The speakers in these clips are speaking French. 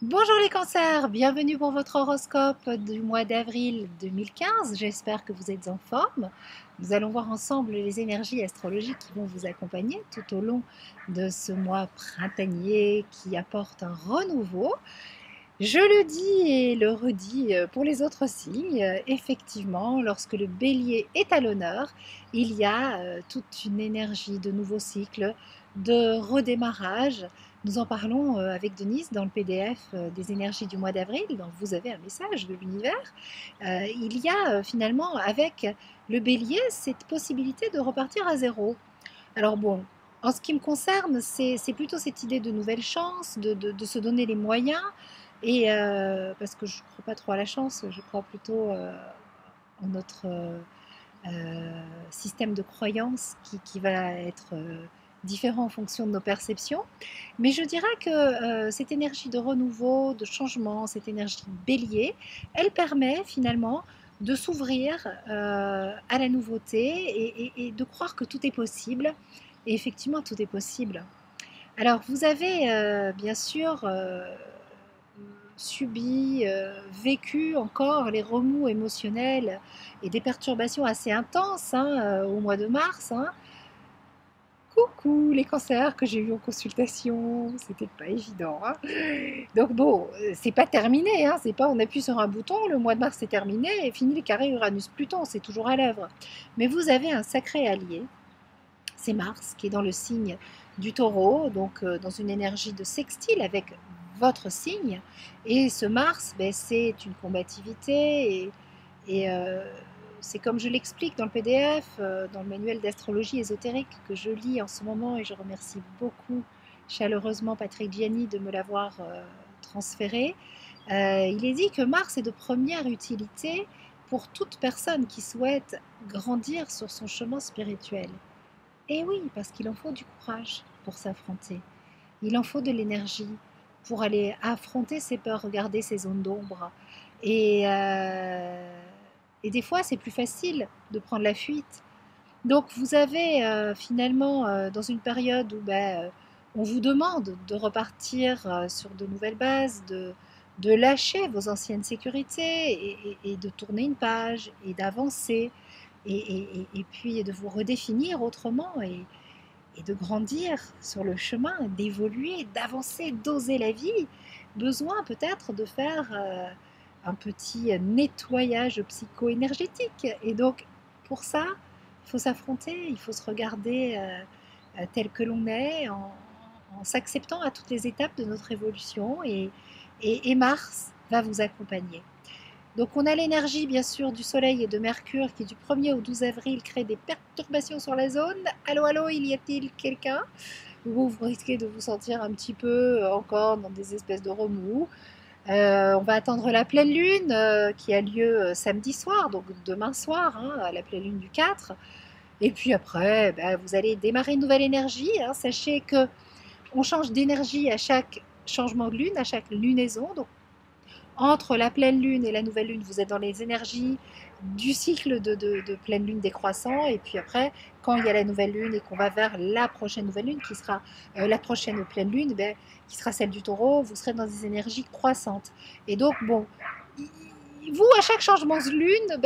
Bonjour les cancers, bienvenue pour votre horoscope du mois d'avril 2015. J'espère que vous êtes en forme. Nous allons voir ensemble les énergies astrologiques qui vont vous accompagner tout au long de ce mois printanier qui apporte un renouveau. Je le dis et le redis pour les autres signes. Effectivement, lorsque le bélier est à l'honneur, il y a toute une énergie de nouveau cycle, de redémarrage. Nous en parlons avec Denise dans le PDF des énergies du mois d'avril. Donc vous avez un message de l'univers. Il y a finalement avec le bélier cette possibilité de repartir à zéro. Alors bon, en ce qui me concerne, c'est plutôt cette idée de nouvelle chance, de se donner les moyens. Et parce que je ne crois pas trop à la chance, je crois plutôt en notre système de croyance qui va être différent en fonction de nos perceptions. Mais je dirais que cette énergie de renouveau, de changement, cette énergie bélier, elle permet finalement de s'ouvrir à la nouveauté et de croire que tout est possible. Et effectivement, tout est possible. Alors, vous avez bien sûr subi, vécu encore les remous émotionnels et des perturbations assez intenses au mois de mars. Coucou les cancers que j'ai eu en consultation, c'était pas évident. Donc bon, c'est pas terminé, c'est pas on appuie sur un bouton, le mois de mars est terminé et fini les carrés Uranus-Pluton, c'est toujours à l'œuvre. Mais vous avez un sacré allié, c'est Mars qui est dans le signe du Taureau, donc dans une énergie de sextile avec votre signe. Et ce Mars, c'est une combativité et c'est comme je l'explique dans le PDF, dans le manuel d'astrologie ésotérique que je lis en ce moment et je remercie beaucoup chaleureusement Patrick Gianni de me l'avoir transféré. Il est dit que Mars est de première utilité pour toute personne qui souhaite grandir sur son chemin spirituel. Et oui, parce qu'il en faut du courage pour s'affronter. Il en faut de l'énergie pour aller affronter ses peurs, regarder ses zones d'ombre. Et, euh, et des fois, c'est plus facile de prendre la fuite. Donc, vous avez finalement, dans une période où on vous demande de repartir sur de nouvelles bases, de lâcher vos anciennes sécurités et de tourner une page et d'avancer et puis de vous redéfinir autrement et de grandir sur le chemin, d'évoluer, d'avancer, d'oser la vie. Besoin peut-être de faire un petit nettoyage psycho-énergétique. Et donc, pour ça, il faut s'affronter, il faut se regarder tel que l'on est, en s'acceptant à toutes les étapes de notre évolution. Et Mars va vous accompagner. Donc on a l'énergie bien sûr du Soleil et de Mercure qui du 1er au 12 avril crée des perturbations sur la zone. Allô, allô, il y a-t-il quelqu'un? Vous risquez de vous sentir un petit peu encore dans des espèces de remous. On va attendre la pleine lune qui a lieu samedi soir, donc demain soir, la pleine lune du 4. Et puis après, vous allez démarrer une nouvelle énergie. Sachez que on change d'énergie à chaque changement de lune, à chaque lunaison. Donc entre la pleine lune et la nouvelle lune, vous êtes dans les énergies du cycle de pleine lune décroissant. Et puis après, quand il y a la nouvelle lune et qu'on va vers la prochaine nouvelle lune, qui sera la prochaine pleine lune, qui sera celle du taureau, vous serez dans des énergies croissantes. Et donc, bon, vous, à chaque changement de lune,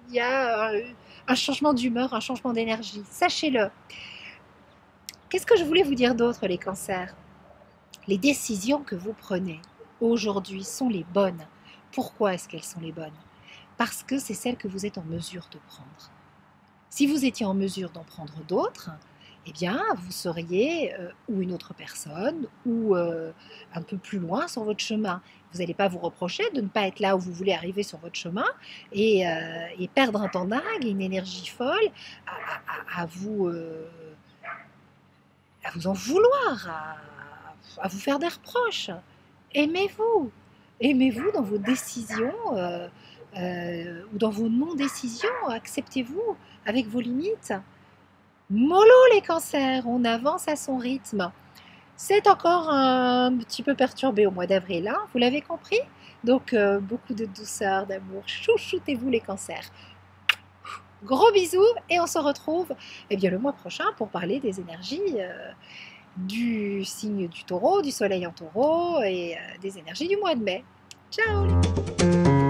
il y a un changement d'humeur, un changement d'énergie. Sachez-le. Qu'est-ce que je voulais vous dire d'autre, les cancers? Les décisions que vous prenez aujourd'hui sont les bonnes. Pourquoi est-ce qu'elles sont les bonnes? Parce que c'est celles que vous êtes en mesure de prendre. Si vous étiez en mesure d'en prendre d'autres, eh bien, vous seriez ou une autre personne ou un peu plus loin sur votre chemin. Vous n'allez pas vous reprocher de ne pas être là où vous voulez arriver sur votre chemin et perdre un temps dingue, une énergie folle à vous en vouloir, à vous faire des reproches. Aimez-vous, aimez-vous dans vos décisions ou dans vos non-décisions, acceptez-vous avec vos limites. Mollo les cancers, on avance à son rythme. C'est encore un petit peu perturbé au mois d'avril, hein, vous l'avez compris? Donc beaucoup de douceur, d'amour, chouchoutez-vous les cancers. Gros bisous et on se retrouve le mois prochain pour parler des énergies du signe du taureau, du soleil en taureau et des énergies du mois de mai. Ciao!